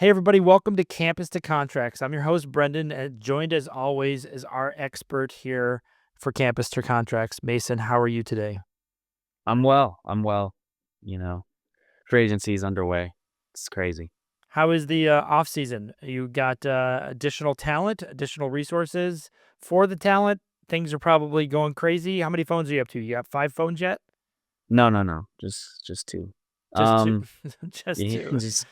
Hey, everybody, welcome to Campus to Contracts. I'm your host, Brendan, and joined as always is our expert here for Campus to Contracts. Mason, how are you today? I'm well. I'm well. You know, free agency is underway. It's crazy. How is the off season? You got additional talent, additional resources for the talent. Things are probably going crazy. How many phones are you up to? You got 5 phones yet? No, no, no. Just two. Just two. Um, Just yeah, two. just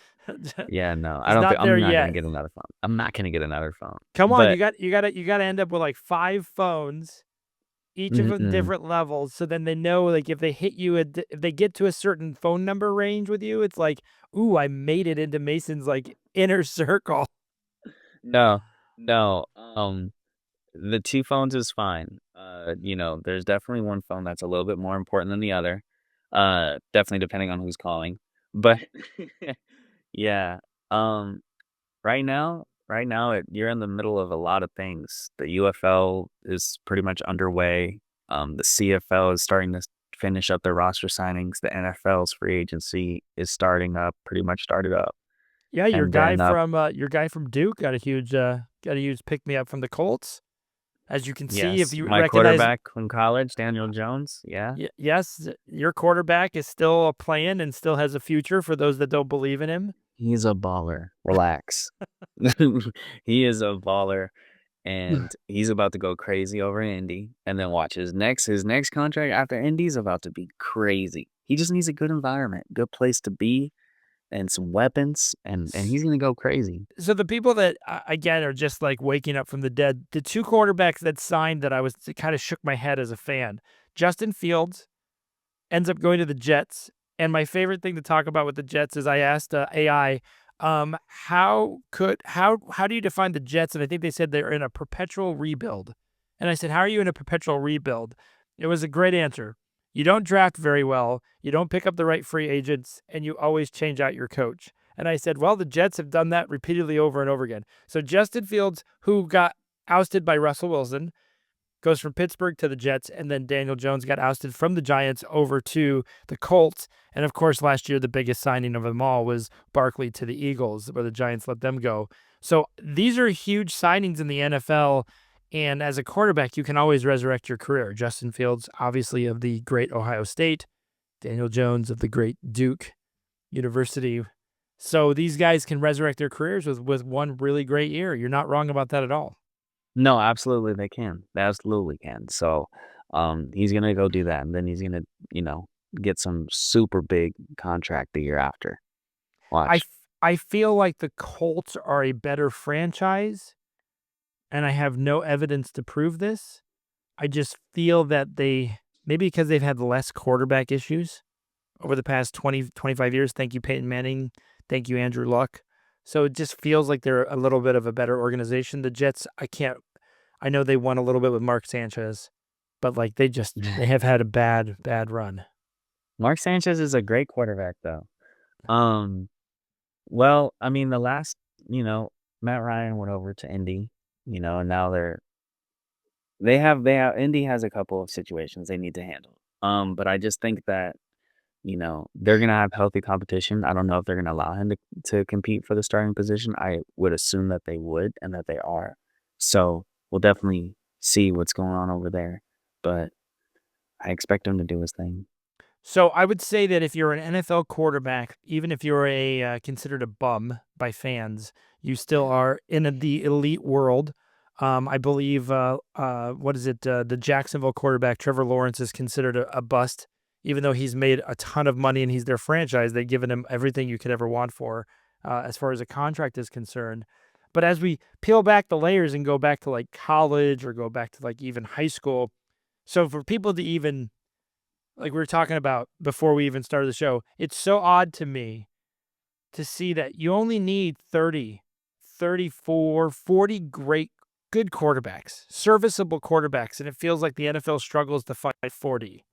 yeah. No, I It's don't think not there I'm not gonna yet. get another phone. I'm not gonna get another phone. Come on, But you gotta end up with like 5 phones, each of them mm-mm, different levels, so then they know, like, if they hit you if they get to a certain phone number range with you, it's like, "Ooh, I made it into Mason's, like, inner circle." no, no. The two phones is fine. There's definitely one phone that's a little bit more important than the other. Definitely depending on who's calling. But yeah. Um, you're in the middle of a lot of things. The UFL is pretty much underway. The CFL is starting to finish up their roster signings. The NFL's free agency is pretty much started up. Yeah, And then your guy from Duke got a huge pick me up from the Colts. As you can see, if yes, you my recognize quarterback in college, Daniel Jones. Yeah, yes, your quarterback is still playing and still has a future for those that don't believe in him. he's a baller. Relax. He is a baller. And he's about to go crazy over in Indy. And then watch his next contract after Indy's about to be crazy. He just needs a good environment, good place to be, and some weapons, and he's gonna go crazy. So the people that again are just like waking up from the dead, the two quarterbacks that signed that I was kind of shook my head as a fan. Justin Fields ends up going to the Jets, and my favorite thing to talk about with the Jets is I asked AI, how do you define the Jets? And I think they said they're in a perpetual rebuild. And I said, how are you in a perpetual rebuild? It was a great answer. You don't draft very well, you don't pick up the right free agents, and you always change out your coach. And I said, well, the Jets have done that repeatedly over and over again. So Justin Fields, who got ousted by Russell Wilson, goes from Pittsburgh to the Jets, and then Daniel Jones got ousted from the Giants over to the Colts. And of course, last year, the biggest signing of them all was Barkley to the Eagles, where the Giants let them go. So these are huge signings in the NFL. And as a quarterback, you can always resurrect your career. Justin Fields, obviously, of the great Ohio State, Daniel Jones of the great Duke University. So these guys can resurrect their careers with one really great year. You're not wrong about that at all. No, absolutely they can. They absolutely can. So, he's gonna go do that, and then he's gonna, you know, get some super big contract the year after. I, Watch. f- I feel like the Colts are a better franchise, and I have no evidence to prove this. I just feel that maybe because they've had less quarterback issues over the past 20, 25 years. Thank you, Peyton Manning. Thank you, Andrew Luck. So it just feels like they're a little bit of a better organization. The Jets, I know they won a little bit with Mark Sanchez, but like they have had a bad run. Mark Sanchez is a great quarterback, though. Um, well, I mean, you know, Matt Ryan went over to Indy, and now they have Indy has a couple of situations they need to handle. But I just think that, they're gonna have healthy competition. I don't know if they're gonna allow him to compete for the starting position. I would assume that they would and that they are. So we'll definitely see what's going on over there. But I expect him to do his thing. So I would say that if you're an NFL quarterback, even if you're considered a bum by fans, you still are in the elite world. I believe what is it? The Jacksonville quarterback Trevor Lawrence is considered a bust, even though he's made a ton of money and he's their franchise. They've given him everything you could ever want for, as far as a contract is concerned. But as we peel back the layers and go back to like college or go back to like even high school, so for people to even like we were talking about before we even started the show, it's so odd to me to see that you only need 30, 34, 40 good quarterbacks, serviceable quarterbacks, and it feels like the NFL struggles to find 40.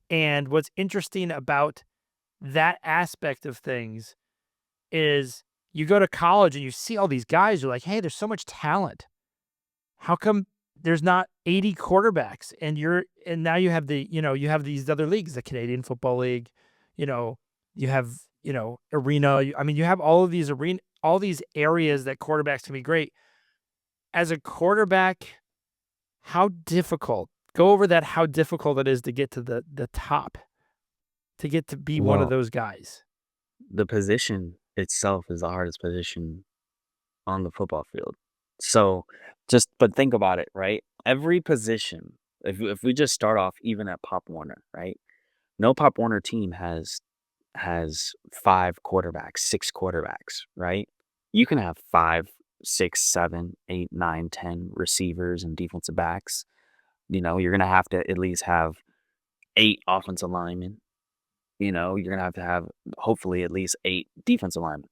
And what's interesting about that aspect of things is you go to college and you see all these guys, you're like, hey, there's so much talent. How come there's not 80 quarterbacks? And now you have you have these other leagues, the Canadian Football League, you know, you have arena. I mean, you have all these areas that quarterbacks can be great. As a quarterback, how difficult? Go over that. How difficult it is to get to the top, to get to be one of Well, those guys. the position itself is the hardest position on the football field. So, but think about it, right? Every position, if we just start off even at Pop Warner, right? No Pop Warner team has 5 quarterbacks, 6 quarterbacks, right? You can have 5, 6, 7, 8, 9, 10 receivers and defensive backs. You're gonna have to at least have 8 offensive linemen. You're gonna have to have hopefully at least 8 defensive linemen.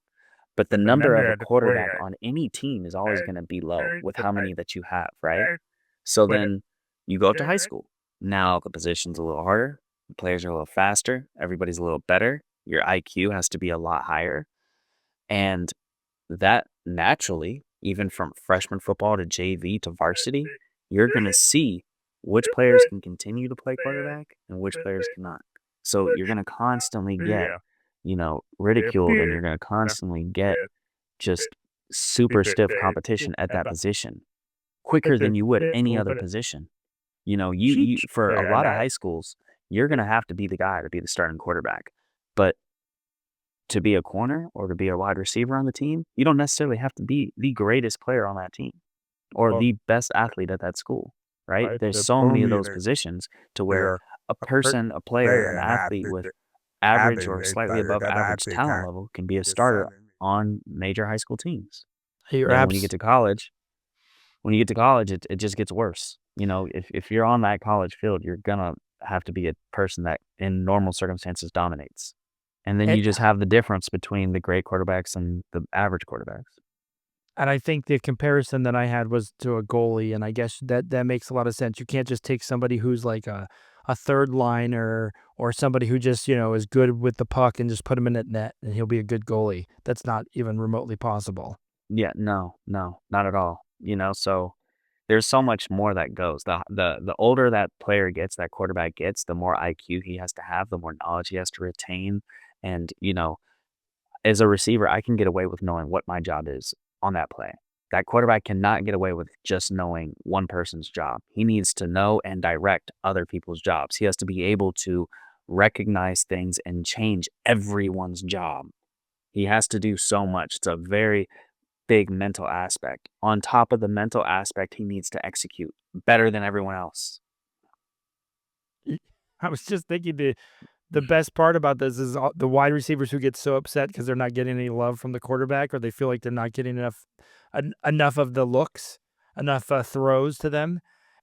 But the number of a quarterback on any team is always gonna be low with how many that you have, right? So then you go up to high school. Now the position's a little harder, the players are a little faster, everybody's a little better, your IQ has to be a lot higher, and that naturally, even from freshman football to JV to varsity, you're gonna see which players can continue to play quarterback and which players cannot. So you're gonna constantly get, ridiculed, and you're gonna constantly get just super stiff competition at that position quicker than you would any other position. You for a lot of high schools, you're gonna have to be the guy to be the starting quarterback. But to be a corner or to be a wide receiver on the team, you don't necessarily have to be the greatest player on that team or the best athlete at that school, right? There's so many of those positions to where a person, a player, an athlete with average or slightly above average talent level can be a starter on major high school teams. You're Then abs when you get to college, it just gets worse. If you're on that college field, you're gonna have to be a person that in normal circumstances dominates. And then and you just have the difference between the great quarterbacks and the average quarterbacks. and I think the comparison that I had was to a goalie, and I guess that makes a lot of sense. You can't just take somebody who's like a third liner or somebody who just, is good with the puck and just put him in at net and he'll be a good goalie. That's not even remotely possible. Yeah, no, no, not at all. So there's so much more that goes. The older that player gets, that quarterback gets, the more IQ he has to have, the more knowledge he has to retain. And, as a receiver, I can get away with knowing what my job is on that play. That quarterback cannot get away with just knowing one person's job. He needs to know and direct other people's jobs. He has to be able to recognize things and change everyone's job. He has to do so much. It's a very big mental aspect. On top of the mental aspect, he needs to execute better than everyone else. I was just thinking the best part about this is the wide receivers who get so upset because they're not getting any love from the quarterback, or they feel like they're not getting enough of the looks, enough throws to them.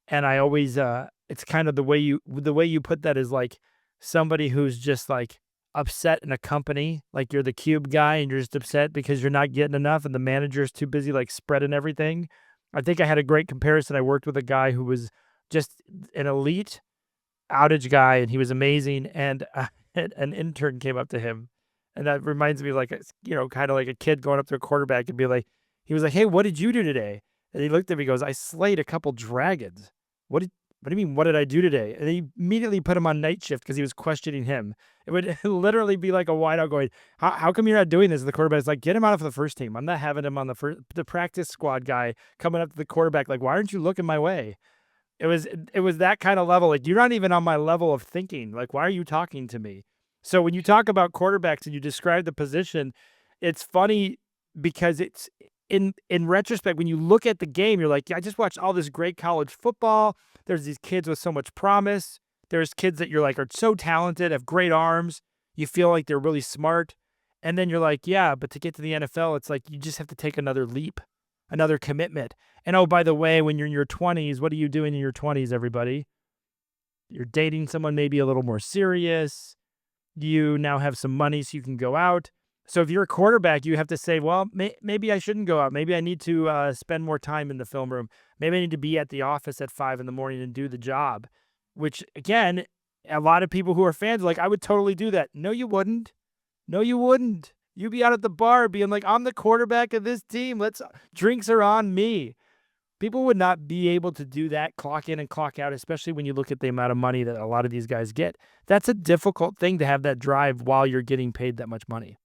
And I always, it's kind of the way you put that is like somebody who's just like upset in a company, like you're the cube guy and you're just upset because you're not getting enough, and the manager's too busy like spreading everything. I think I had a great comparison. I worked with a guy who was just an elite outage guy, and he was amazing. And an intern came up to him, and that reminds me of like kind of like a kid going up to a quarterback and be like, he was like, "Hey, what did you do today?" And he looked at me, and goes, "I slayed a couple dragons." What do you mean? What did I do today? And he immediately put him on night shift because he was questioning him. It would literally be like a wideout going, how come you're not doing this? And the quarterback's like, get him out of the first team. I'm not having him on the practice squad guy coming up to the quarterback like, why aren't you looking my way? It was that kind of level. Like, you're not even on my level of thinking. Like, why are you talking to me? So when you talk about quarterbacks and you describe the position, it's funny because it's in retrospect, when you look at the game, you're like, yeah, I just watched all this great college football. There's these kids with so much promise. There's kids that you're like are so talented, have great arms. You feel like they're really smart. And then you're like, yeah, but to get to the NFL, it's like you just have to take another leap, another commitment. And oh, by the way, when you're in your 20s, what are you doing in your 20s, everybody? You're dating someone maybe a little more serious. You now have some money so you can go out. So if you're a quarterback, you have to say, well, maybe I shouldn't go out. Maybe I need to spend more time in the film room. Maybe I need to be at the office at 5 in the morning and do the job, which again, a lot of people who are fans are like, I would totally do that. No, you wouldn't. No, you wouldn't. You'd be out at the bar being like, I'm the quarterback of this team. Drinks are on me. People would not be able to do that, clock in and clock out, especially when you look at the amount of money that a lot of these guys get. That's a difficult thing to have that drive while you're getting paid that much money.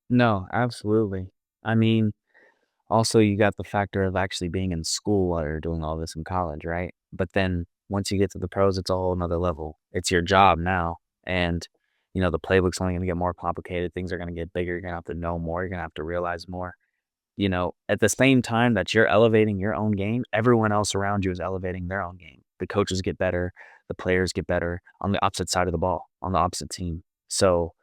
No, absolutely. I mean, also, you got the factor of actually being in school while you're doing all this in college, right? But then once you get to the pros, it's a whole nother level. It's your job now. And, the playbook's only going to get more complicated. Things are going to get bigger. You're going to have to know more. You're going to have to realize more. At the same time that you're elevating your own game, everyone else around you is elevating their own game. The coaches get better, the players get better on the opposite side of the ball, on the opposite team. So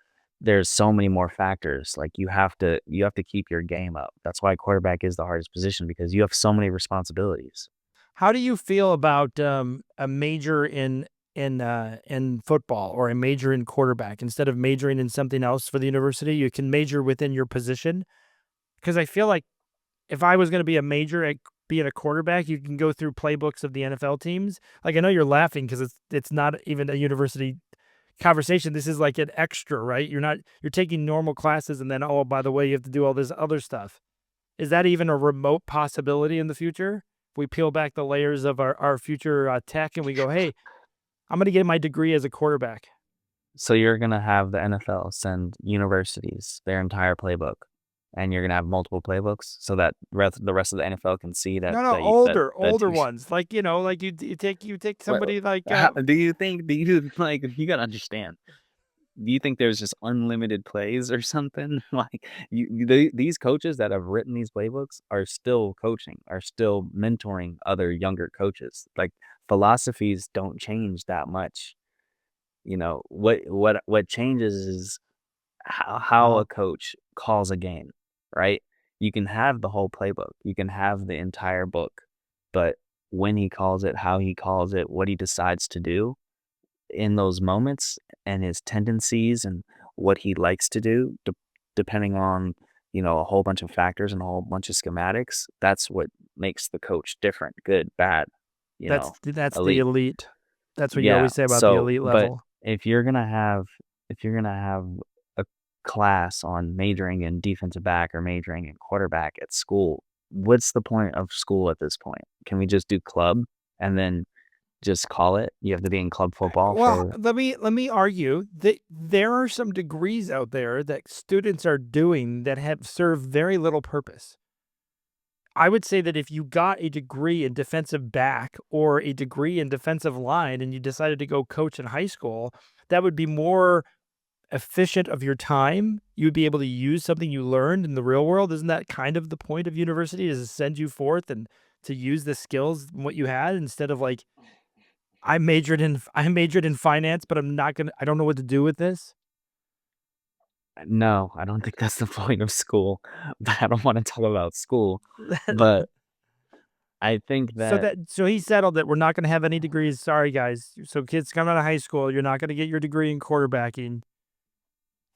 there's so many more factors. Like you have to keep your game up. That's why quarterback is the hardest position because you have so many responsibilities. How do you feel about a major in football or a major in quarterback instead of majoring in something else for the university? You can major within your position because I feel like if I was going to be a major at being a quarterback, you can go through playbooks of the NFL teams. Like I know you're laughing because it's not even a university conversation. This is like an extra, right? You're taking normal classes and then oh by the way you have to do all this other stuff. Is that even a remote possibility in the future? If we peel back the layers of our future tech and we go, hey, I'm going to get my degree as a quarterback. So you're gonna have the NFL send universities their entire playbook, and you're gonna have multiple playbooks so that the rest of the NFL can see that No, no, that you, that that older ones. Like, like you take What somebody like how do you like, you gotta understand. Do you think there's just unlimited plays or something? Like, these coaches that have written these playbooks are still coaching, are still mentoring other younger coaches. Like, philosophies don't change that much. What changes is how wow. a coach calls a game, right? You can have the whole playbook, you can have the entire book, but when he calls it, how he calls it, what he decides to do in those moments and his tendencies and what he likes to do, depending on, a whole bunch of factors and a whole bunch of schematics, that's what makes the coach different, good, bad, you know, That's the elite. elite. That's what you Yeah. always say about the So, elite but level. if you're gonna have a class on majoring in defensive back or majoring in quarterback at school, what's the point of school at this point? Can we just do club and then just call it? You have to be in club football Well, for let me argue that there are some degrees out there that students are doing that have served very little purpose. I would say that if you got a degree in defensive back or a degree in defensive line and you decided to go coach in high school, that would be more efficient of your time. You would be able to use something you learned in the real world. Isn't that kind of the point of university is to send you forth and to use the skills what you had instead of like I majored in finance, but I don't know what to do with this. no, I don't think that's the point of school, but I don't wanna talk about school, but I think that So he settled that we're not going to have any degrees. Sorry guys. So kids coming out of high school, you're not going to get your degree in quarterbacking.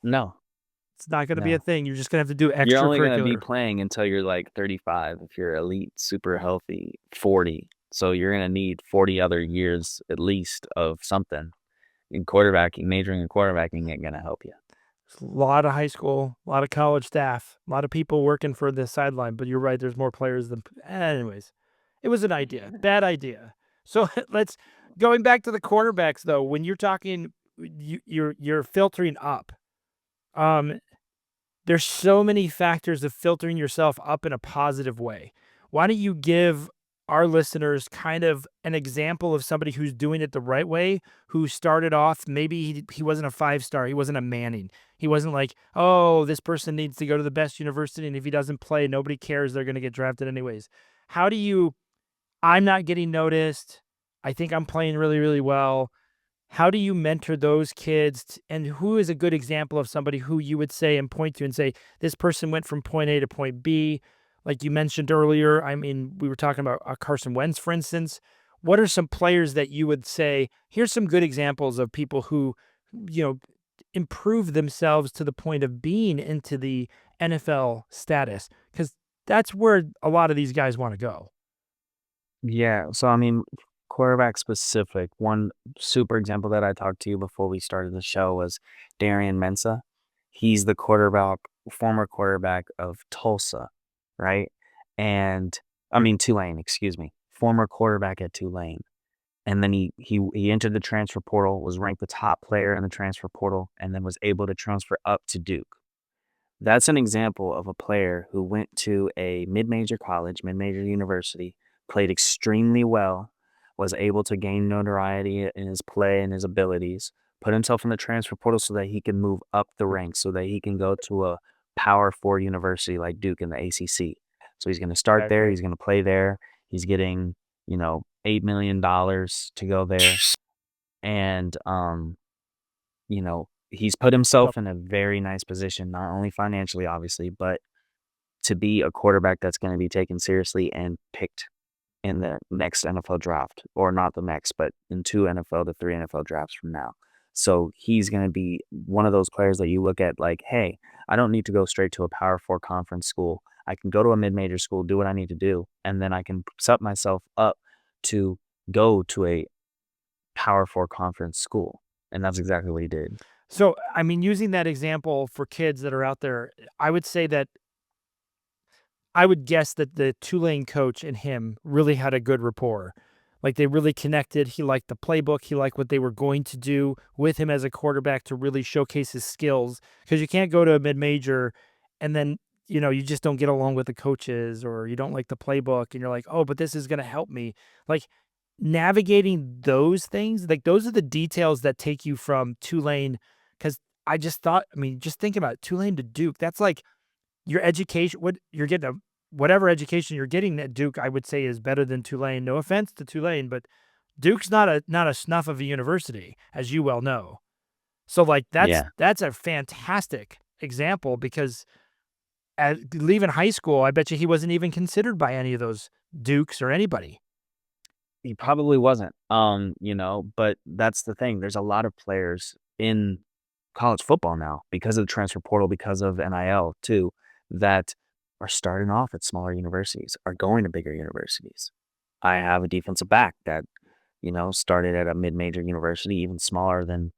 no, It's not going to be a no. thing. You're just going to have to do You're only gonna be extracurricular. playing until you're, like, 35 if you're elite, super healthy, 40. So you're gonna need 40 other years at least of something. In quarterbacking, majoring in quarterbacking ain't gonna help you. A lot of high school, a lot of college staff, a lot of people working for the sideline, but you're right, there's more players than anyways. It was an idea. Bad idea. So let's going back to the quarterbacks though, when you're talking you're filtering up. Um there's so many factors of filtering yourself up in a positive way. Why don't you give our listeners kind of an example of somebody who's doing it the right way, who started off, maybe he wasn't a five-star, he wasn't a Manning. He wasn't like, oh, this person needs to go to the best university, and if he doesn't play, nobody cares, they're going to get drafted anyways. How do you, I'm not getting noticed. I think I'm playing really, really well. How do you mentor those kids and who is a good example of somebody who you would say and point to and say this person went from point A to point B? Like you mentioned earlier, I mean, we were talking about Carson Wentz, for instance. What are some players that you would say here's some good examples of people who you know improve themselves to the point of being into the NFL status? Because that's where a lot of these guys want to go. Yeah, so, I mean, quarterback specific, one super example that I talked to you before we started the show was Darian Mensah. He's the former quarterback of Tulsa, right? And I mean Tulane, excuse me, former quarterback at Tulane. And then he entered the transfer portal, was ranked the top player in the transfer portal, and then was able to transfer up to Duke. That's an example of a player who went to a mid-major college, mid-major university, played extremely well, was able to gain notoriety in his play and his abilities, put himself in the transfer portal so that he can move up the ranks, so that he can go to a Power 4 university like Duke in the ACC. So he's going to start there, he's going to play there. He's getting, $8 million to go there. And he's put Yep. himself in a very nice position, not only financially, obviously, but to be a quarterback that's going to be taken seriously and picked in the next NFL draft, or not the next, but in two NFL to three NFL drafts from now. So he's going to be one of those players that you look at like, hey, I don't need to go straight to a Power 4 conference school. I can go to a mid major school, do what I need to do, and then I can set myself up to go to a Power 4 conference school. And that's exactly what he did. So, I mean, using that example for kids that are out there, I would say that I would guess that the Tulane coach and him really had a good rapport. Like, they really connected. He liked the playbook. He liked what they were going to do with him as a quarterback to really showcase his skills. Because you can't go to a mid-major and then, you just don't get along with the coaches or you don't like the playbook and you're like, "Oh, but this is gonna help me." Like, navigating those things, like, those are the details that take you from Tulane. Because I just thought, I mean, just think about it, Tulane to Duke, that's like your education, what you're getting, whatever education you're getting at Duke, I would say is better than Tulane. No offense to Tulane, but Duke's not a snuff of a university, as you well know. So like Yeah. that's a fantastic example because at leaving high school, I bet you he wasn't even considered by any of those Dukes or anybody. He probably wasn't, but that's the thing. There's a lot of players in college football now because of the transfer portal, because of NIL too, that are starting off at smaller universities, are going to bigger universities. I have a defensive back that, started at a mid-major university, even smaller than,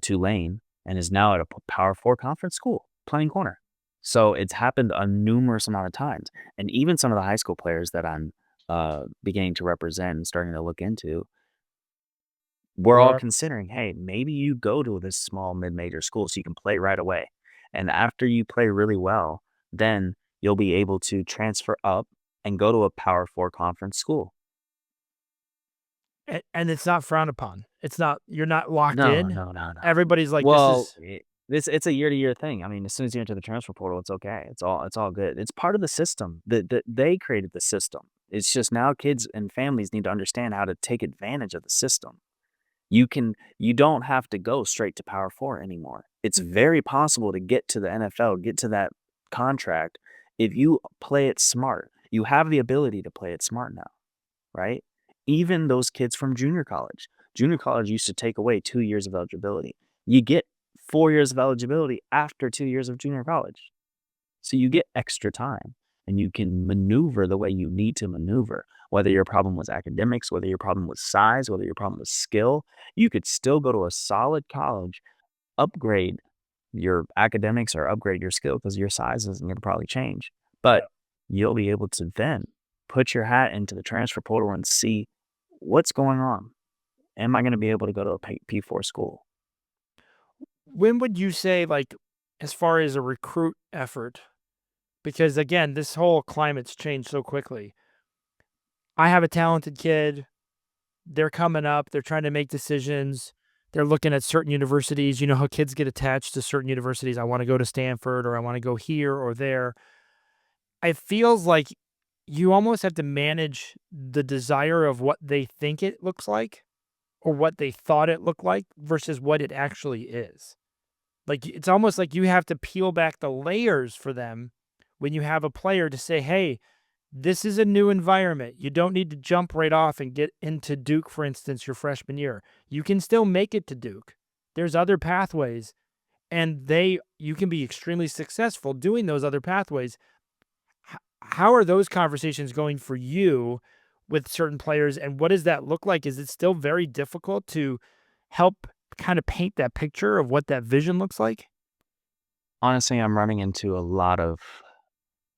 Tulane, and is now at a Power 4 conference school playing corner. So it's happened a numerous amount of times. And even some of the high school players that I'm beginning to represent and starting to look into, we're all Or considering, hey, maybe you go to this small mid-major school so you can play right away. And after you play really well, then you'll be able to transfer up and go to a Power 4 conference school. and it's not frowned upon. It's not, you're not locked No, in. no, no, no. Everybody's like, this Well, is it's a year to year thing. I mean, as soon as you enter the transfer portal, it's okay. It's all good. It's part of the system. They created the system. It's just now kids and families need to understand how to take advantage of the system. You don't have to go straight to Power 4 anymore. It's very possible to get to the NFL, get to that contract if you play it smart. You have the ability to play it smart now, right? Even those kids from junior college. Junior college used to take away 2 years of eligibility. You get 4 years of eligibility after 2 years of junior college. So you get extra time and you can maneuver the way you need to maneuver. Whether your problem was academics, whether your problem was size, whether your problem was skill, you could still go to a solid college, upgrade your academics or upgrade your skill because your size isn't going to probably change. But you'll be able to then put your hat into the transfer portal and see what's going on. Am I going to be able to go to a P4 school? when would you say, like, as far as a recruit effort, because again, this whole climate's changed so quickly. I have a talented kid. They're coming up. They're trying to make decisions. They're looking at certain universities. You know how kids get attached to certain universities. I want to go to Stanford or I want to go here or there. It feels like you almost have to manage the desire of what they think it looks like or what they thought it looked like versus what it actually is. Like, it's almost like you have to peel back the layers for them when you have a player to say, "Hey, this is a new environment. You don't need to jump right off and get into Duke, for instance, your freshman year. You can still make it to Duke. There's other pathways, and you can be extremely successful doing those other pathways." How are those conversations going for you with certain players, and what does that look like? Is it still very difficult to help kind of paint that picture of what that vision looks like? Honestly, I'm running into a lot of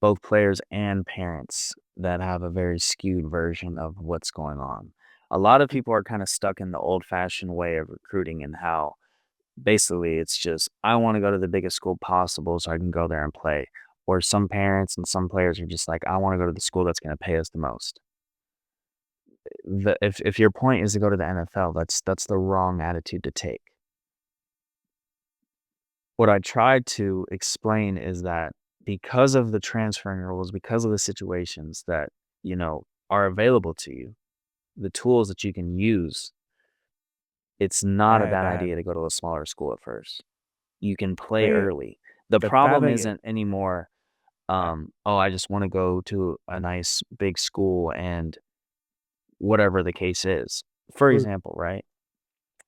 both players and parents that have a very skewed version of what's going on. A lot of people are kind of stuck in the old-fashioned way of recruiting and how basically it's just, I want to go to the biggest school possible so I can go there and play. Or some parents and some players are just like, I want to go to the school that's going to pay us the most. If your point is to go to the NFL, that's the wrong attitude to take. What I tried to explain is that because of the transferring rules, because of the situations that, are available to you, the tools that you can use, it's not a Bad, bad bad. idea to go to a smaller school at first. You can play Eh, early. The the bad problem thing isn't anymore, uh, oh, I just want to go to a nice big school and whatever the case is. For uh, example, right?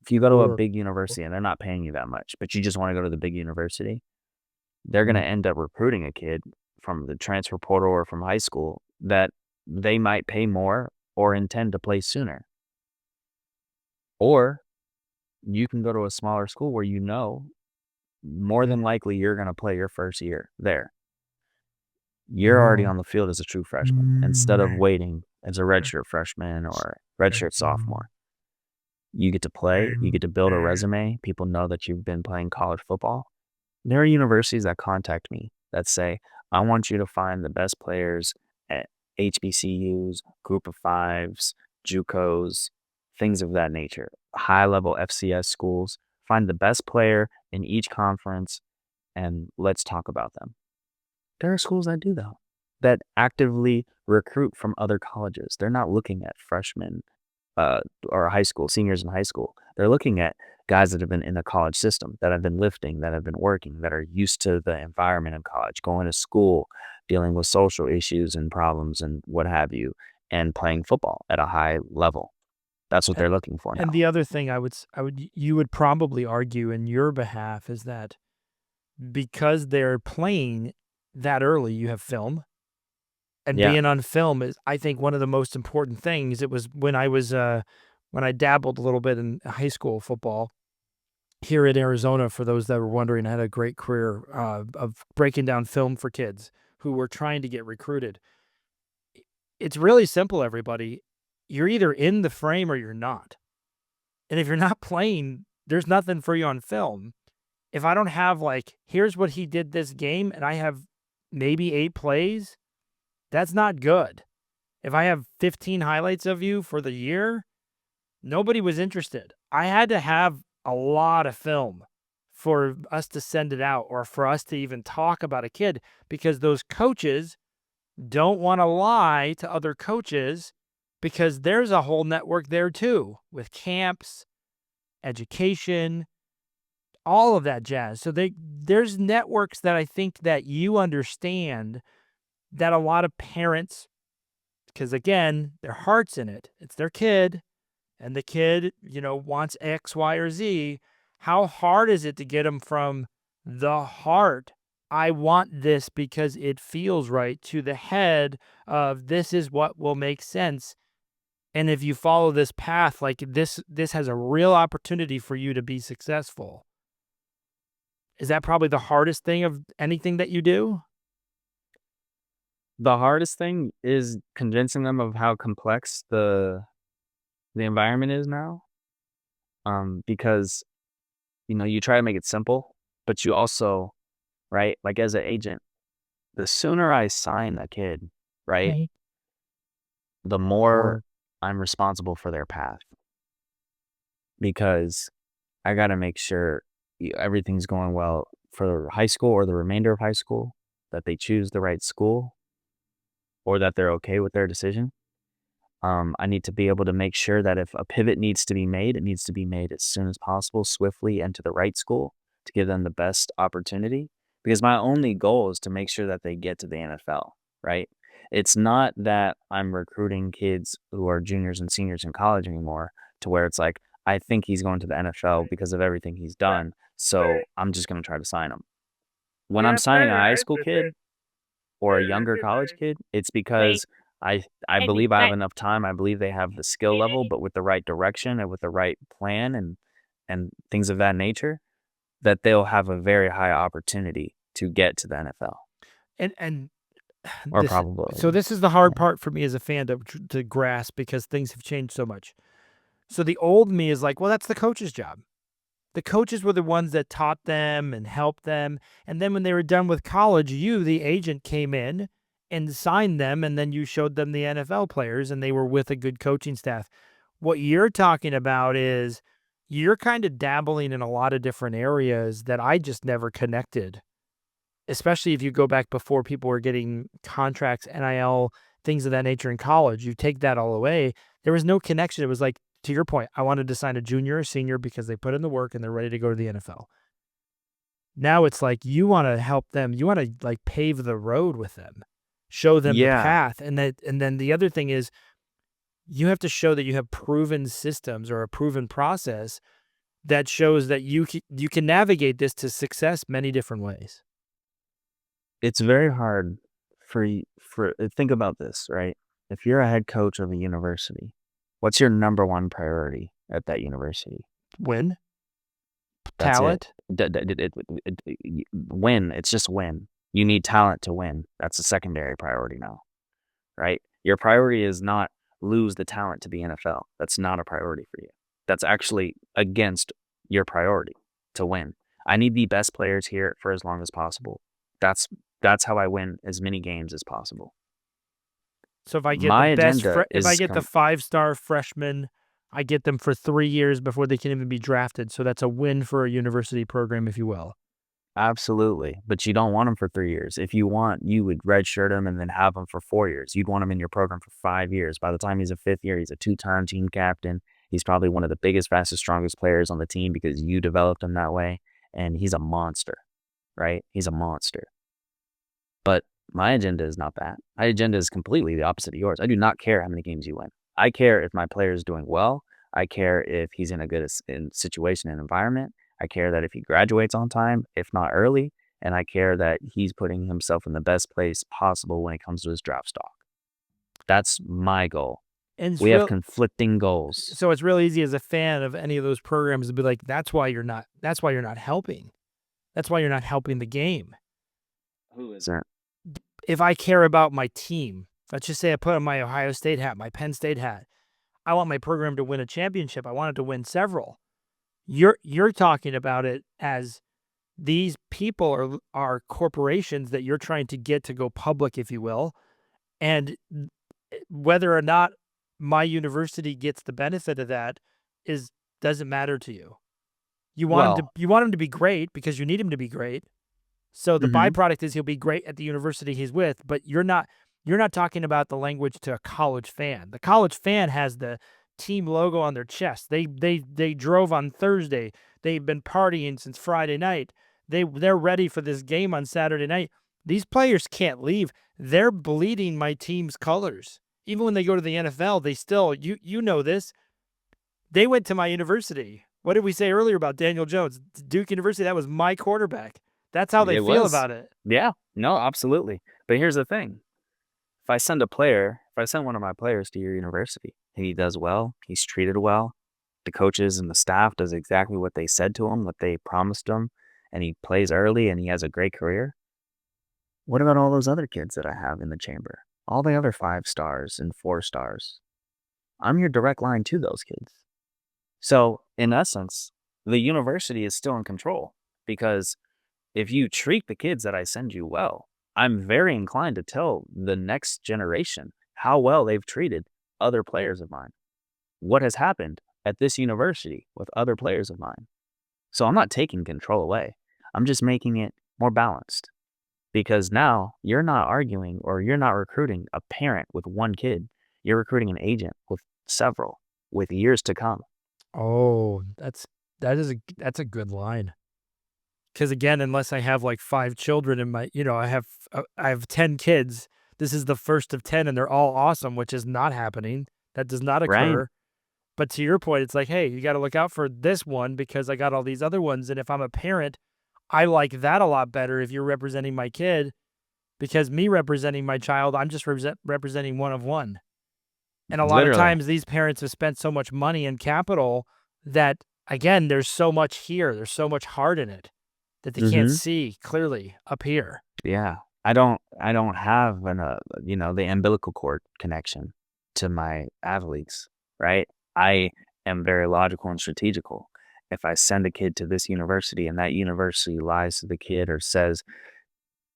If you go to a uh, big university and they're not paying you that much, but you just want to go to the big university, they're gonna mm, end up recruiting a kid from the transfer portal or from high school that they might pay more or intend to play sooner. Or you can go to a smaller school where more than mm, likely you're gonna play your first year there. You're already no. on the field as a true freshman instead of Mm, waiting as a redshirt freshman or redshirt sophomore. You get to play, you get to build a resume. People know that you've been playing college football. There are universities that contact me that say, I want you to find the best players at HBCUs, group of fives, JUCOs, things of that nature, high level FCS schools. Find the best player in each conference and let's talk about them. There are schools that do that, that actively recruit from other colleges. They're not looking at freshmen uh, or high school, seniors in high school. They're looking at guys that have been in the college system, that have been lifting, that have been working, that are used to the environment of college, going to school, dealing with social issues and problems and what have you, and playing football at a high level. That's what a they're looking for and now. the other thing you would probably argue in your behalf is that because they're playing that early, you have film, and Yeah. being on film is, I think, one of the most important things. It was when I dabbled a little bit in high school football here in Arizona. For those that were wondering, I had a great career of breaking down film for kids who were trying to get recruited. It's really simple, everybody. You're either in the frame or you're not. And if you're not playing, there's nothing for you on film. If I don't have, like, here's what he did this game, and I have maybe 8 plays, that's not good. If I have 15 highlights of you for the year, nobody was interested. I had to have a lot of film for us to send it out or for us to even talk about a kid, because those coaches don't wanna lie to other coaches, because there's a whole network there too with camps, education, all of that jazz. So there's networks that I think that you understand, that a lot of parents, because again, their heart's in it. It's their kid, and the kid, wants X, Y, or Z. How hard is it to get them from the heart, I want this because it feels right, to the head of this is what will make sense. And if you follow this path, like this has a real opportunity for you to be successful. Is that probably the hardest thing of anything that you do? The hardest thing is convincing them of how complex the environment is now. Because you try to make it simple, but you also, right, like as an agent, the sooner I sign a kid, right, Right. the more Or I'm responsible for their path because I got to make sure everything's going well for high school or the remainder of high school, that they choose the right school or that they're okay with their decision. I need to be able to make sure that if a pivot needs to be made, it needs to be made as soon as possible, swiftly, and to the right school to give them the best opportunity. Because my only goal is to make sure that they get to the NFL, right? It's not that I'm recruiting kids who are juniors and seniors in college anymore to where it's like, I think he's going to the NFL because of everything he's done. So I'm just going to try to sign him. When I'm signing a high school kid, or a younger college kid, it's because I believe I have enough time. I believe they have the skill level, but with the right direction and with the right plan and things of that nature, that they'll have a very high opportunity to get to the NFL. and or This so probability. this is the hard Yeah. part for me as a fan to grasp because things have changed so much. So the old me is like, well, that's the coach's job. The coaches were the ones that taught them and helped them. And then when they were done with college, you, the agent, came in and signed them, and then you showed them the NFL players, and they were with a good coaching staff. What you're talking about is you're kind of dabbling in a lot of different areas that I just never connected, especially if you go back before people were getting contracts, NIL, things of that nature in college. You take that all away. There was no connection. It was like, to your point, I wanted to sign a junior or senior because they put in the work and they're ready to go to the NFL. Now it's like you want to help them. You want to like pave the road with them, show them the Yeah, path. And then the other thing is you have to show that you have proven systems or a proven process that shows that you can navigate this to success many different ways. it's very hard think about this, right? If you're a head coach of a university, what's your number one priority at that university? Win, That's it. talent, Win. It's just win. You need talent to win. That's a secondary priority now, right? Your priority is not lose the talent to the NFL. That's not a priority for you. That's actually against your priority to win. I need the best players here for as long as possible. That's that's how I win as many games as possible. so if I get the My best, agenda if I is get the 5-star freshman, I get them for 3 years before they can even be drafted. So that's a win for a university program, if you will. absolutely, but you don't want them for 3 years. If you want, you would redshirt him and then have him for 4 years. You'd want him in your program for 5 years. By the time he's a 5th year, he's a two-time team captain. He's probably one of the biggest, fastest, strongest players on the team because you developed him that way, and he's a monster, right? He's a monster. But my agenda is not that. My agenda is completely the opposite of yours. I do not care how many games you win. I care if my player is doing well. I care if he's in a good situation and environment. I care that if he graduates on time, if not early, and I care that he's putting himself in the best place possible when it comes to his draft stock. That's my goal. And it's We have real. conflicting goals. So it's real easy as a fan of any of those programs to be like, that's why you're not helping. That's why you're not helping the game. Who isn't? If I care about my team, let's just say I put on my Ohio State hat, my Penn State hat. I want my program to win a championship. I want it to win several. You're talking about it as these people are corporations that you're trying to get to go public, if you will, and whether or not my university gets the benefit of that is doesn't matter to you. Well, You want him to be great because you need him to be great. So the mhm. byproduct is he'll be great at the university he's with, but you're not talking about the language to a college fan. The college fan has the team logo on their chest. They drove on Thursday. They've been partying since Friday night. They're ready for this game on Saturday night. These players can't leave. They're bleeding my team's colors. Even when they go to the NFL, they still you know this. They went to my university. What did we say earlier about Daniel Jones? Duke University, that was my quarterback. That's how they It feel was. about it. Yeah. No, absolutely. But here's the thing. If I send one of my players to your university and he does well, he's treated well, the coaches and the staff does exactly what they said to him, what they promised him, and he plays early and he has a great career. What about all those other kids that I have in the chamber? All the other 5 stars and 4 stars. I'm your direct line to those kids. So, in essence, the university is still in control because if you treat the kids that I send you well, I'm very inclined to tell the next generation how well they've treated other players of mine. What has happened at this university with other players of mine. So I'm not taking control away. I'm just making it more balanced because now you're not arguing or you're not recruiting a parent with one kid. You're recruiting an agent with several with years to come. Oh, that's a good line. Because again, unless I have like 5 children in my, I have 10 kids. This is the first of 10, and they're all awesome, which is not happening. That does not Right. occur. But to your point, it's like, hey, you got to look out for this one because I got all these other ones, and if I'm a parent, I like that a lot better if you're representing my kid because me representing my child, I'm just representing one of one. And a lot of Literally. times these parents have spent so much money and capital that again, there's so much here, there's so much heart in it that they can't Mhm. see clearly up here. Yeah. I don't have the umbilical cord connection to my athletes, right? I am very logical and strategical. If I send a kid to this university and that university lies to the kid or says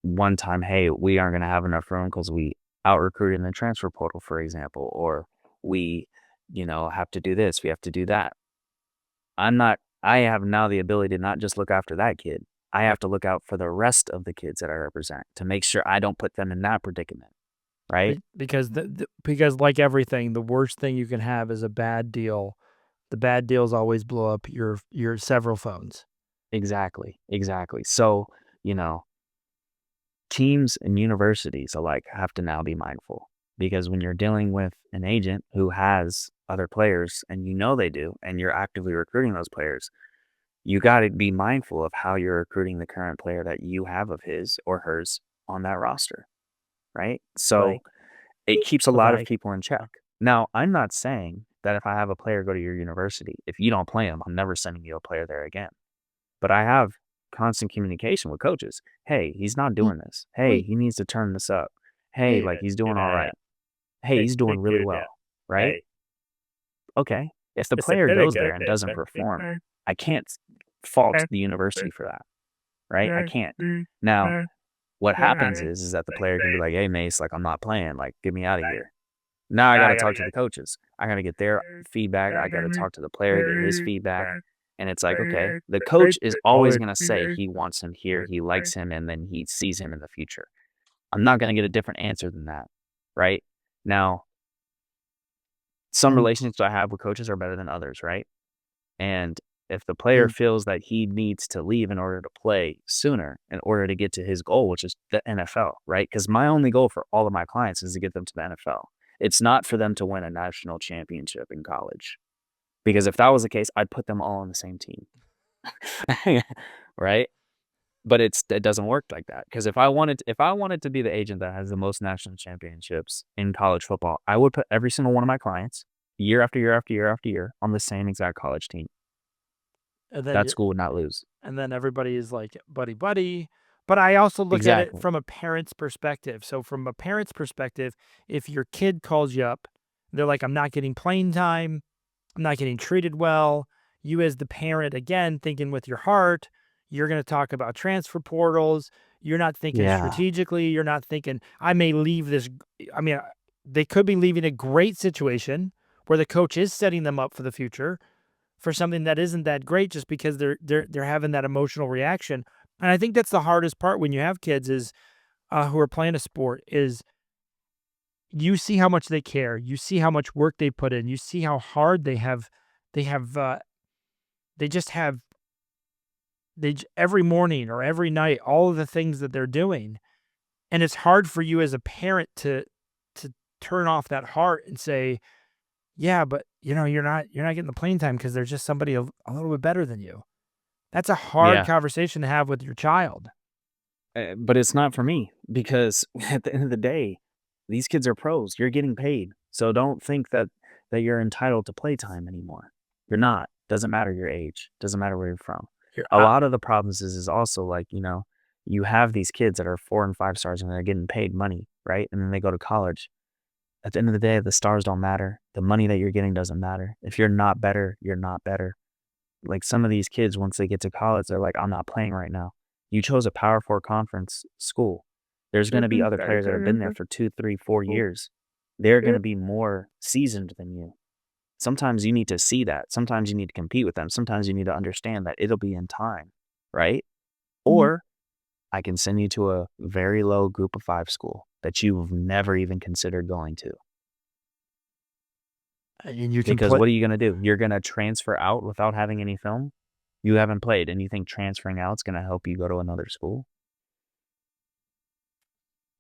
one time, "Hey, we aren't gonna have enough room because we out-recruited in the transfer portal," for example, or we, have to do this, we have to do that. I have now the ability to not just look after that kid. I have to look out for the rest of the kids that I represent to make sure I don't put them in that predicament, right? Because because like everything, the worst thing you can have is a bad deal. The bad deals always blow up your several phones. Exactly, exactly. So, you know, teams and universities alike have to now be mindful because when you're dealing with an agent who has other players and they do, and you're actively recruiting those players, you got to be mindful of how you're recruiting the current player that you have of his or hers on that roster, right? So Like it keeps a lot of like people in check. Now, I'm not saying that if I have a player go to your university, if you don't play him, I'm never sending you a player there again. But I have constant communication with coaches. Hey, he's not doing this. Hey, he needs to turn this up. Hey, like he's doing all right. Hey, he's doing really well, right? Okay. If the player goes there and doesn't perform, I can't fault the university for that, right? I can't. Now, what happens is that the player can be like, "Hey, Mace, like I'm not playing. Like, get me out of here." Now I got to talk to the coaches. I got to get their feedback. I got to talk to the player, get his feedback. And it's like, okay, the coach is always going to say he wants him here, he likes him, and then he sees him in the future. I'm not going to get a different answer than that, right? Now, some and relationships I have with coaches are better than others, right? And if the player and feels that he needs to leave in order to play sooner, in order to get to his goal, which is the NFL, right? Because my only goal for all of my clients is to get them to the NFL. It's not for them to win a national championship in college. Because if that was the case, I'd put them all on the same team. Right? But it doesn't work like that. Because if I wanted to be the agent that has the most national championships in college football, I would put every single one of my clients year after year after year after year on the same exact college team. and then That you school would not lose. and then everybody is like buddy buddy. But I also look at it Exactly. from a parent's perspective. So from a parent's perspective, if your kid calls you up, they're like, I'm not getting playing time, I'm not getting treated well. You, as the parent, again, thinking with your heart, you're going to talk about transfer portals. You're not thinking Yeah. strategically. You're not thinking, I may leave this. I mean, they could be leaving a great situation where the coach is setting them up for the future for something that isn't that great just because they're having that emotional reaction. And I think that's the hardest part when you have kids is who are playing a sport is you see how much they care. You see how much work they put in. You see how hard they have they just have every morning or every night all of the things that they're doing, and it's hard for you as a parent to turn off that heart and say, "Yeah, but you're not getting the playing time because there's just somebody a little bit better than you." That's a hard Yeah. conversation to have with your child. But it's not for me because at the end of the day, these kids are pros. You're getting paid. So don't think that you're entitled to playtime anymore. You're not. Doesn't matter your age. Doesn't matter where you're from. Here, A lot of the problems is also like, you have these kids that are 4 and 5 stars and they're getting paid money, right? And then they go to college. At the end of the day, the stars don't matter. The money that you're getting doesn't matter. If you're not better, you're not better. Like some of these kids, once they get to college, they're like, I'm not playing right now. You chose a Power Four conference school. There's going to be other players that have been there for 2, 3, 4 years. They're going to be more seasoned than you. Sometimes you need to see that. Sometimes you need to compete with them. Sometimes you need to understand that it'll be in time, right? Or I can send you to a very low group of five school that you've never even considered going to. and you can Because play what are you gonna do? You're gonna transfer out without having any film? You haven't played, and you think transferring out is gonna help you go to another school?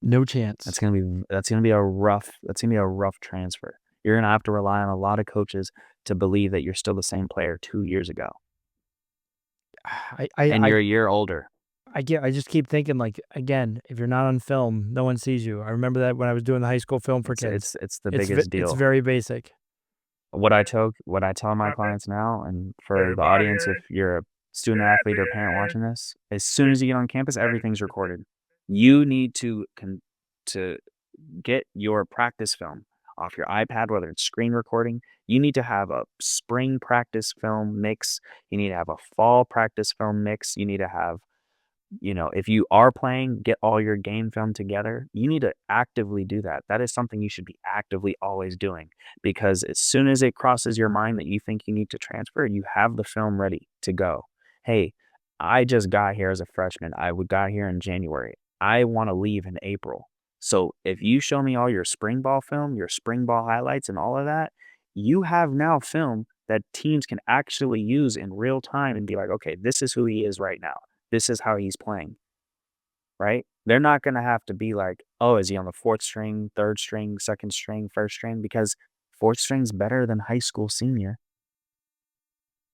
no chance. That's gonna be a rough transfer. You're gonna have to rely on a lot of coaches to believe that you're still the same player 2 years ago, I I and I you're a year older. I just keep thinking like again, if you're not on film, no one sees you. I remember that when I was doing the high school film for It's kids. it's it's the biggest It's deal. very basic. What I tell my clients now, and for the audience, if you're a student athlete or parent watching this, as soon as you get on campus, everything's recorded. You need to get your practice film off your iPad, whether it's screen recording. You need to have a spring practice film mix. You need to have a fall practice film mix. You need to have, if you are playing, get all your game film together. You need to actively do that. That is something you should be actively always doing, because as soon as it crosses your mind that you think you need to transfer, you have the film ready to go. Hey, I just got here as a freshman. Got here in January. I want to leave in April. So if you show me all your spring ball film, your spring ball highlights, and all of that, you have now film that teams can actually use in real time and be like, okay, this is who he is right now. This is how he's playing, right? They're not going to have to be like, oh, is he on the fourth string, third string, second string, first string? Because fourth string's better than high school senior.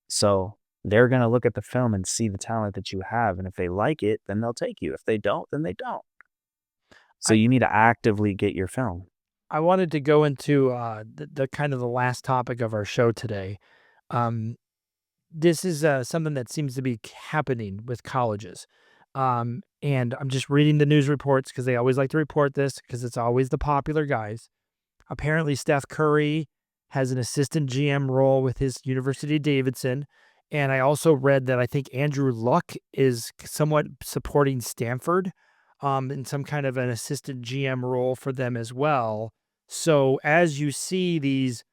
So they're going to look at the film and see the talent that you have. And if they like it, then they'll take you. If they don't, then they don't. So I you need to actively get your film. I wanted to go into the kind of the last topic of our show today. Um, this is something that seems to be happening with colleges. And I'm just reading the news reports because they always like to report this because it's always the popular guys. Apparently, Steph Curry has an assistant GM role with his University of Davidson. And I also read that I think Andrew Luck is somewhat supporting Stanford in some kind of an assistant GM role for them as well. So as you see these,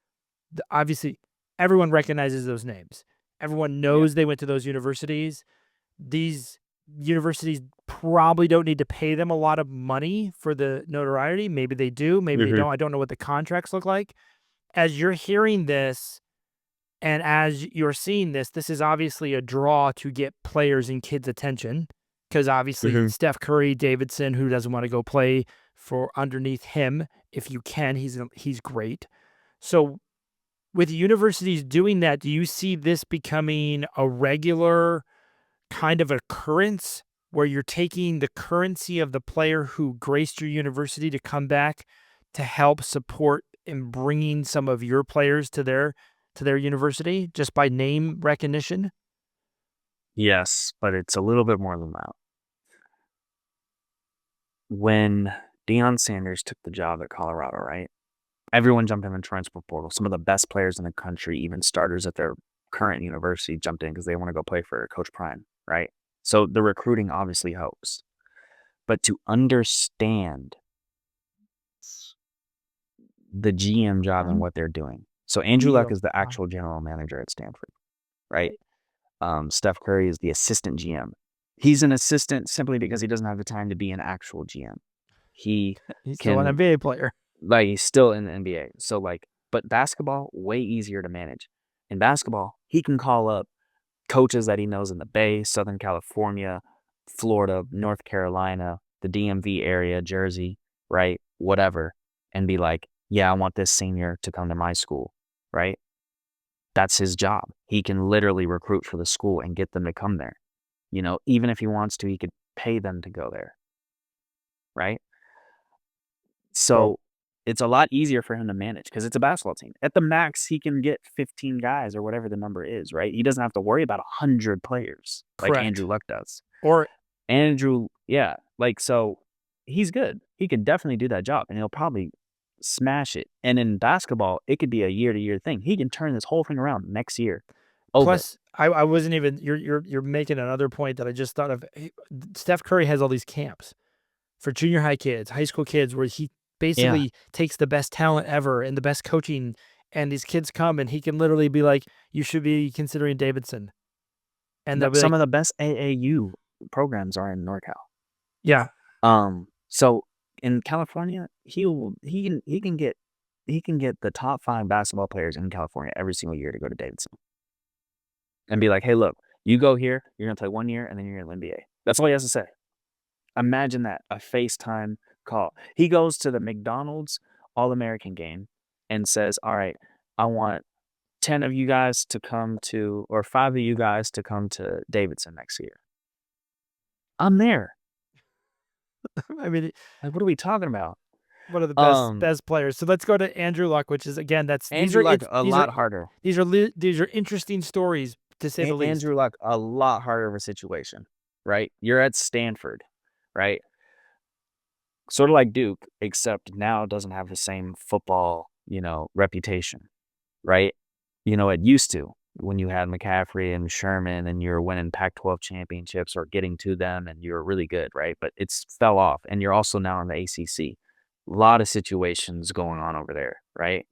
obviously, everyone recognizes those names. Everyone Yeah. knows they went to those universities. These universities probably don't need to pay them a lot of money for the notoriety. Maybe they do, maybe they Hmm. don't. I don't know what the contracts look like. As you're hearing this and as you're seeing this, this is obviously a draw to get players and kids' attention because obviously Hmm. Steph Curry, Davidson, who doesn't want to go play for underneath him? If you can, he's great. So with universities doing that, do you see this becoming a regular kind of occurrence where you're taking the currency of the player who graced your university to come back to help support and bringing some of your players to their university just by name recognition? Yes, but it's a little bit more than that. When Deion Sanders took the job at Colorado, right? Everyone jumped in the transfer portal. Some of the best players in the country, even starters at their current university, jumped in because they want to go play for Coach Prime, right? So the recruiting obviously helps. But to understand the GM job and what they're doing. So Andrew Luck is the actual general manager at Stanford, right? Steph Curry is the assistant GM. He's an assistant simply because he doesn't have the time to be an actual GM. He He's still an can, NBA player. like, he's still in the NBA. So, like, but basketball, way easier to manage. In basketball, he can call up coaches that he knows in the Bay, Southern California, Florida, North Carolina, the DMV area, Jersey, right? Whatever. And be like, yeah, I want this senior to come to my school, right? That's his job. He can literally recruit for the school and get them to come there. Even if he wants to, he could pay them to go there, right? Well, So it's a lot easier for him to manage because it's a basketball team. At the max, he can get 15 guys or whatever the number is, right? He doesn't have to worry about 100 players like Andrew correct. Luck does. Or Andrew, yeah, like, so he's good. He could definitely do that job and he'll probably smash it. And in basketball, it could be a year to year thing. He can turn this whole thing around next year over. plus, I wasn't even you're making another point that I just thought of. Steph Curry has all these camps for junior high kids, high school kids, where he Yeah. basically takes the best talent ever and the best coaching, and these kids come and he can literally be like, "You should be considering Davidson," and they'll be Some like, of the best AAU programs are in NorCal. "Yeah, So in California, he can get the top 5 basketball players in California every single year to go to Davidson and be like, "Hey, look, you go here, you're gonna play 1 year, and then you're in the NBA." That's all he has to say. Imagine that, a FaceTime call. He goes to the McDonald's All-American game and says, "All right, I want 10 of you guys to come to, or 5 of you guys to come to Davidson next year." I'm there. I mean, Like, what are we talking about? one of the Um, best players." So let's go to Andrew Luck, which is again, that's Andrew Luck, a lot harder. these are interesting stories to say the least. Andrew Luck, a lot harder of a situation, right? You're at Stanford, right? Sort of like Duke, except now it doesn't have the same football, reputation, right? It used to when you had McCaffrey and Sherman and you're winning Pac-12 championships or getting to them and you're really good, right? But it's fell off, and you're also now in the ACC. A lot of situations going on over there, right?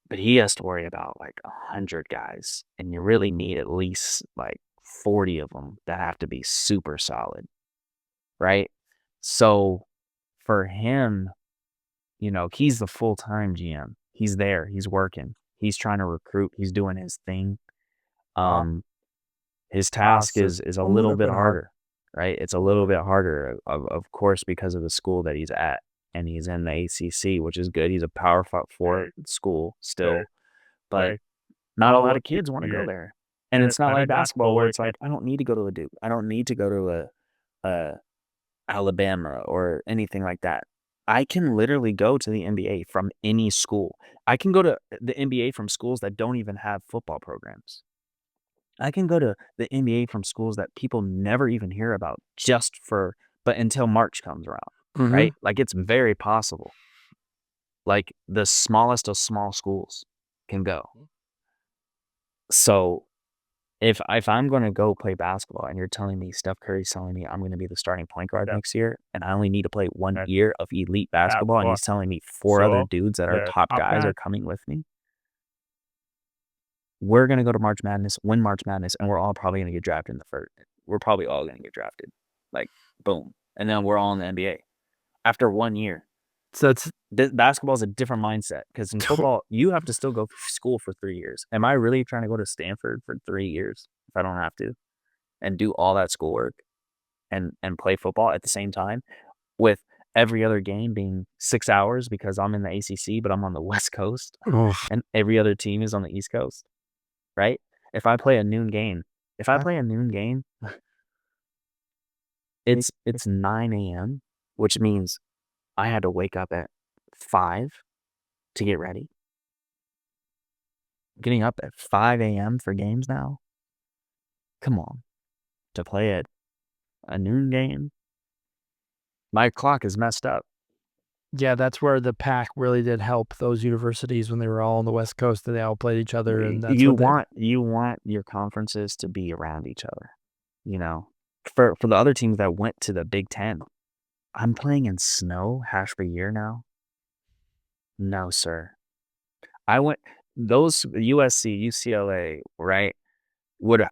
But he has to worry about like 100 guys, and you really need at least like 40 of them that have to be super solid, right? So for him, he's the full-time GM. He's there, he's working, he's trying to recruit, he's doing his thing. Uh, Um, his task Process is a a little little bit bit hard. harder, right? It's a little bit harder, of course, because of the school that he's at, and he's in the ACC, which is good. He's a Power 4 school still, but not a lot of kids wanna go there. And it's not like basketball where it's like, I don't need to go to a Duke. I don't need to go to a Alabama or anything like that. I can literally go to the NBA from any school. I can go to the NBA from schools that don't even have football programs. I can go to the NBA from schools that people never even hear about but until March comes around, Mhm. right? Like, it's very possible. Like, the smallest of small schools can go. So if I'm gonna go play basketball and you're telling me Steph Curry's telling me I'm gonna be the starting point guard next year, and I only need to play 1 year of elite basketball, and he's telling me 4 other dudes that are top guys are coming with me, we're gonna go to March Madness, win March Madness, and we're all probably gonna get drafted in the first. We're probably all gonna get drafted. Like, boom. And then we're all in the NBA after 1 year. So it's Basketball is a different mindset because in football, you have to still go to school for 3 years. Am I really trying to go to Stanford for 3 years if I don't have to and do all that schoolwork and play football at the same time with every other game being 6 hours because I'm in the ACC, but I'm on the West Coast oof. and every other team is on the East Coast, right? If I play a noon game if I play a noon game, it's 9 a.m., which means I had to wake up at 5 to get ready. Getting up at 5 a.m. for games now? Come on. To play at a noon game? My clock is messed up. Yeah, that's where the pack really did help those universities when they were all on the West Coast, and they all played each other, and that's You what they. want your conferences to be around each other, you know? For the other teams that went to the Big Ten, I'm playing in snow half the year now? No, sir. I went those USC, UCLA, right, would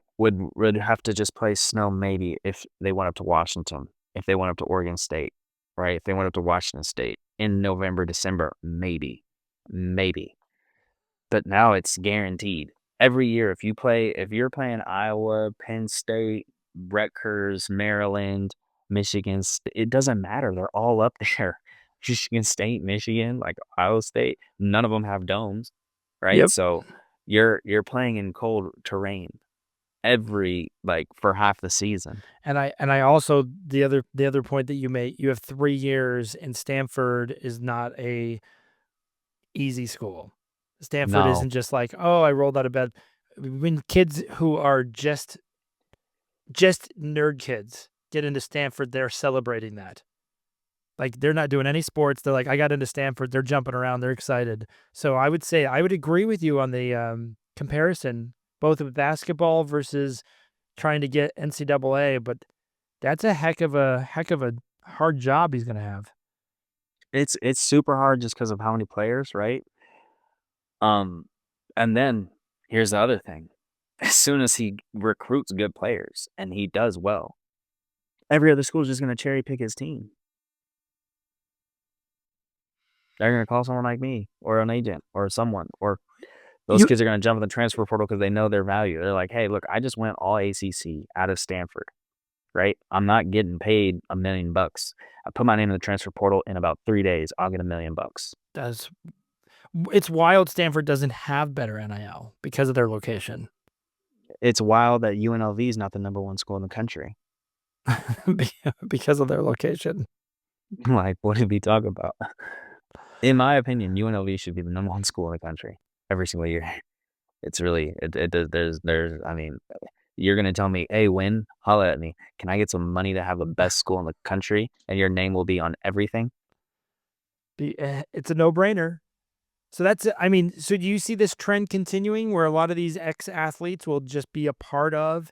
have to just play snow maybe if they went up to Washington, if they went up to Oregon State, right? If they went up to Washington State in November, December, maybe. Maybe. But now it's guaranteed. Every year, if you're playing Iowa, Penn State, Rutgers, Maryland, it doesn't matter. They're all up there. Michigan State, Michigan, like Ohio State, none of them have domes, right? Yep. So you're playing in cold terrain for half the season. And I also the other point that you made, you have 3 years, and Stanford is not a easy school. Stanford No, isn't just like, "Oh, I rolled out of bed." When kids who are just nerd kids get into Stanford, they're celebrating that. Like, they're not doing any sports. They're like, "I got into Stanford." They're jumping around. They're excited. So I would say I would agree with you on the, comparison, both with basketball versus trying to get NCAA, but that's a heck of a hard job he's gonna have. it's super hard just because of how many players, right? Um, and then here's the other thing. As soon as he recruits good players and he does well, every other school is just gonna cherry pick his team. They're gonna call someone like me or an agent or someone, or those You kids are gonna jump in the transfer portal because they know their value. They're like, "Hey, look, I just went all ACC out of Stanford, right? I'm not getting paid $1 million. I put my name in the transfer portal in about 3 days. I'll get $1 million." That's it's wild Stanford doesn't have better NIL because of their location. It's wild that UNLV is not the number one school in the country. Because of their location. Like, what did we talk about? In my opinion, UNLV should be the number one school in the country every single year. It's really it does there's I mean, You're gonna tell me, "Hey, win, holla at me. Can I get some money to have the best school in the country, and your name will be on everything?" It's a no-brainer. So that's I mean, so do you see this trend continuing where a lot of these ex-athletes will just be a part of,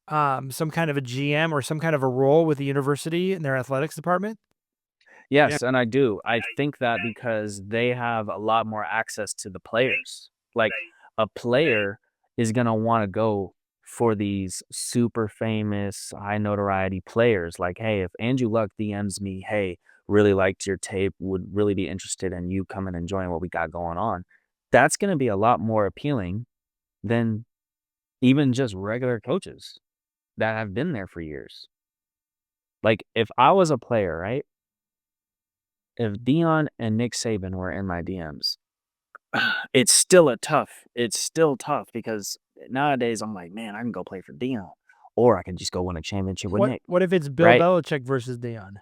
some kind of a GM or some kind of a role with the university in their athletics department? Yeah. Yes, and I do. I think that because they have a lot more access to the players. Like, a player is gonna wanna go for these super famous, high notoriety players. Like, "Hey, if Andrew Luck DMs me, 'Hey, really liked your tape, would really be interested in you coming and joining what we got going on,'" that's gonna be a lot more appealing than even just regular coaches that have been there for years. Like, if I was a player, right? If Dion and Nick Saban were in my DMs, it's still tough because nowadays I'm like, "Man, I can go play for Dion, or I can just go win a championship with Nick," What if it's Bill right? Belichick versus Dion?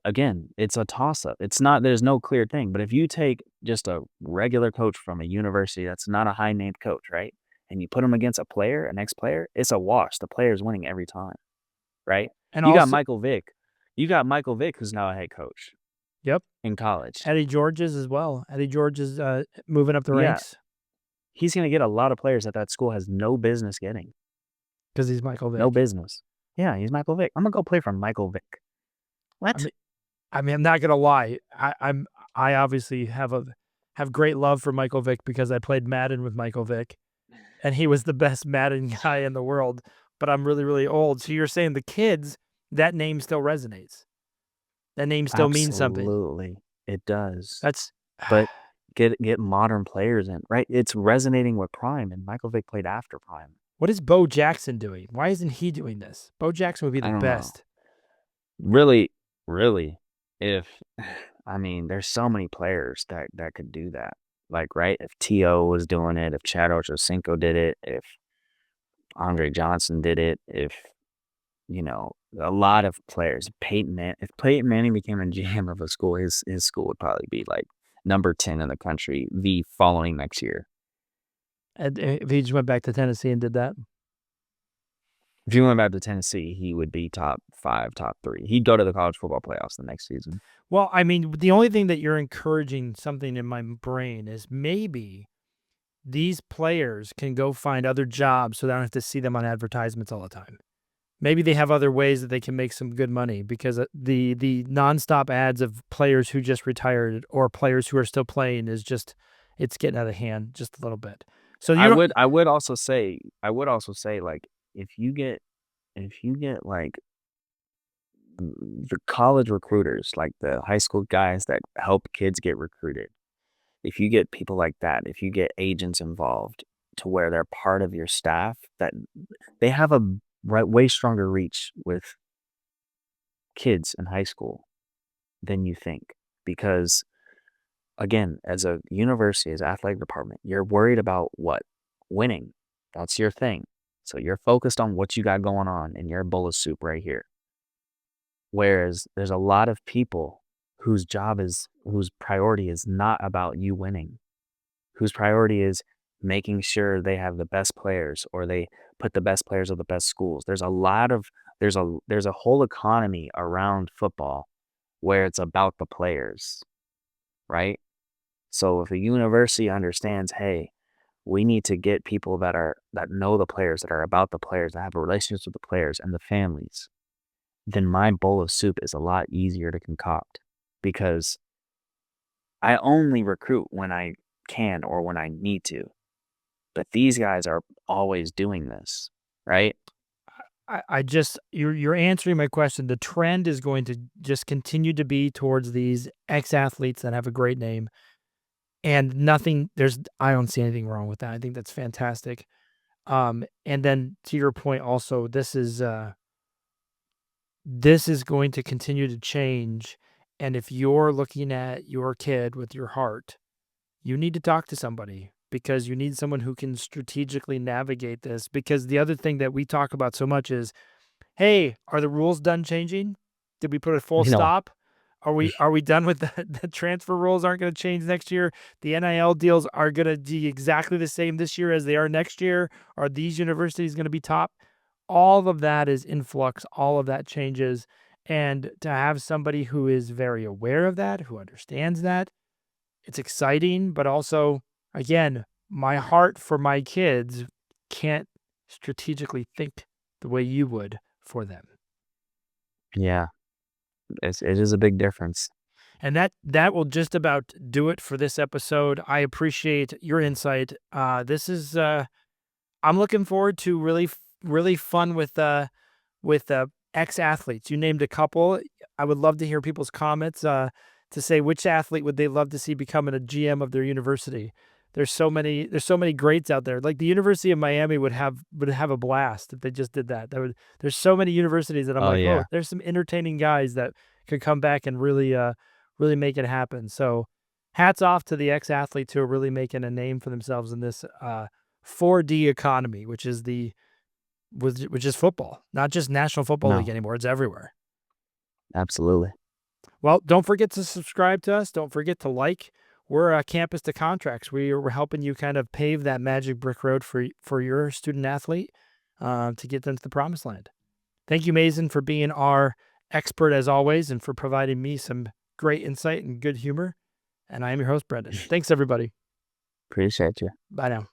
Again, it's a toss-up. It's not there's no clear thing, but if you take just a regular coach from a university that's not a high-named coach, right? And you put him against a player, an ex-player, it's a wash. The player's winning every time, right? And You got also Michael Vick. You got Michael Vick, who's now a head coach yep, in college. Eddie George's as well. Eddie George is, moving up the Yeah. ranks He's gonna get a lot of players that that school has no business getting. because he's Michael No Vick. business. Yeah, he's Michael Vick. Imma go play for Michael Vick. I What? mean I'm not gonna lie, I obviously have great love for Michael Vick because I played Madden with Michael Vick, and he was the best Madden guy in the world, but I'm really, really old, so you're saying the kids, that name still resonates. That name still means something. Absolutely. It does. That's But get modern players in, right? It's resonating with Prime, and Michael Vick played after Prime. what is Bo Jackson doing? Why isn't he doing this? Bo Jackson would be the I don't know. best. Really, really, if I mean, there's so many players that could do that. Like, right? If T.O. was doing it, if Chad Ochocinco did it, if Andre Johnson did it, if you know, a lot of players. If Peyton Manning became a GM of a school, his school would probably be like number 10 in the country the following next year. And if he just went back to Tennessee and did that. If he went back to Tennessee, he would be top 5, top 3. He'd go to the college football playoffs the next season. Well, I mean, the only thing that you're encouraging something in my brain is maybe these players can go find other jobs so they don't have to see them on advertisements all the time. Maybe they have other ways that they can make some good money because the nonstop ads of players who just retired or players who are still playing is just it's getting out of hand just a little bit. So you don't I would also say like if you get like the college recruiters, like the high school guys that help kids get recruited. If you get people like that, if you get agents involved to where they're part of your staff, that they have a way stronger reach with kids in high school than you think. Because again, as a university, as athletic department, you're worried about what? Winning. That's your thing. So you're focused on what you got going on in your bowl of soup right here. Whereas there's a lot of people whose priority is not about you winning, whose priority is making sure they have the best players or they put the best players of the best schools. There's a whole economy around football where it's about the players, right? So if a university understands, hey, we need to get people that know the players, that are about the players, that have relationships with the players and the families, then my bowl of soup is a lot easier to concoct because I only recruit when I can or when I need to. But these guys are always doing this, right? I just you're answering my question. The trend is going to just continue to be towards these ex-athletes that have a great name and nothing there's I don't see anything wrong with that. I think that's fantastic. And then to your point also, this is going to continue to change. And if you're looking at your kid with your heart, you need to talk to somebody because you need someone who can strategically navigate this. Because the other thing that we talk about so much is, hey, are the rules done changing? Did we put a full You know, stop? Are we done with the transfer rules aren't going to change next year? The NIL deals are going to be exactly the same this year as they are next year. Are these universities going to be top? All of that is in flux. All of that changes. And to have somebody who is very aware of that, who understands that, it's exciting, but also, again, my heart for my kids can't strategically think the way you would for them. Yeah, it is a big difference. And that will just about do it for this episode. I appreciate your insight. This is I'm looking forward to really fun with ex-athletes. You named a couple. I would love to hear people's comments to say which athlete would they love to see becoming a GM of their university. There's so many greats out there. Like the University of Miami would have a blast if they just did that. There's so many universities that I'm Oh, like, oh, yeah. there's some entertaining guys that could come back and really make it happen. So hats off to the ex-athletes who are really making a name for themselves in this 4D economy, which is football, not just National Football League No, anymore. It's everywhere. absolutely. Well, don't forget to subscribe to us. Don't forget to like. We're Campus to Contracts. We're helping you kind of pave that magic brick road for your student athlete to get them to the promised land. Thank you, Mason, for being our expert as always and for providing me some great insight and good humor. And I am your host, Brendan. Thanks, everybody. Appreciate you. Bye now.